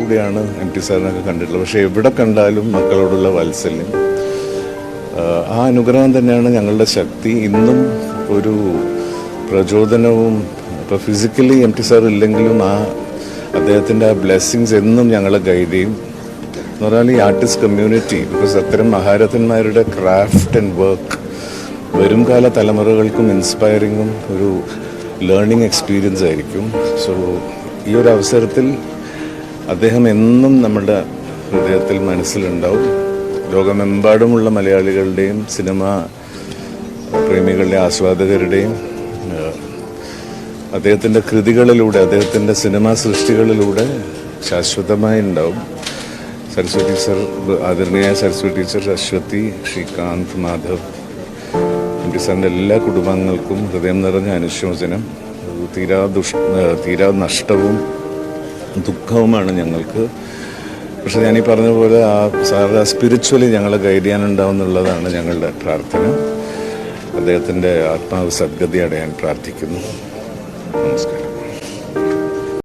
കൂടിയാണ് MT സാറിനൊക്കെ കണ്ടിട്ടുള്ളത്. പക്ഷേ എവിടെ കണ്ടാലും മക്കളോടുള്ള വാത്സല്യം, ആ അനുഗ്രഹം തന്നെയാണ് ഞങ്ങളുടെ ശക്തി. ഇന്നും ഒരു പ്രചോദനവും. ഇപ്പോൾ ഫിസിക്കലി MT സാർ ഇല്ലെങ്കിലും അദ്ദേഹത്തിൻ്റെ ആ ബ്ലെസ്സിങ്സ് എന്നും ഞങ്ങളെ ഗൈഡ് ചെയ്യും. എന്ന് പറഞ്ഞാൽ ഈ ആർട്ടിസ്റ്റ് കമ്മ്യൂണിറ്റി, ബിക്കോസ് അത്തരം മഹാരഥന്മാരുടെ ക്രാഫ്റ്റ് ആൻഡ് വർക്ക് വരും കാല തലമുറകൾക്കും ഇൻസ്പയറിങ്ങും ഒരു ലേണിംഗ് എക്സ്പീരിയൻസ് ആയിരിക്കും. സോ ഈ ഒരു അവസരത്തിൽ അദ്ദേഹം എന്നും നമ്മുടെ ഹൃദയത്തിൽ മനസ്സിലുണ്ടാവും. ലോകമെമ്പാടുമുള്ള മലയാളികളുടെയും സിനിമ പ്രേമികളുടെയും ആസ്വാദകരുടെയും അദ്ദേഹത്തിൻ്റെ കൃതികളിലൂടെ, അദ്ദേഹത്തിൻ്റെ സിനിമാ സൃഷ്ടികളിലൂടെ ശാശ്വതമായി ഉണ്ടാവും. സരസ്വതി സർ, ആദരണീയ സരസ്വതി ടീച്ചർ, അശ്വതി, ശ്രീകാന്ത്, മാധവ്, MT സാറിൻ്റെ എല്ലാ കുടുംബാംഗങ്ങൾക്കും ഹൃദയം നിറഞ്ഞ അനുശോചനം. തീരാ നഷ്ടവും ദുഃഖവുമാണ് ഞങ്ങൾക്ക്. പക്ഷെ ഞാനീ പറഞ്ഞ പോലെ സാറ് സ്പിരിച്വലി ഞങ്ങളെ ഗൈഡ് ചെയ്യാനുണ്ടാവും എന്നുള്ളതാണ് ഞങ്ങളുടെ പ്രാർത്ഥന. അദ്ദേഹത്തിൻ്റെ ആത്മാവ് സദ്ഗതി അടയാൻ പ്രാർത്ഥിക്കുന്നു. നമസ്കാരം.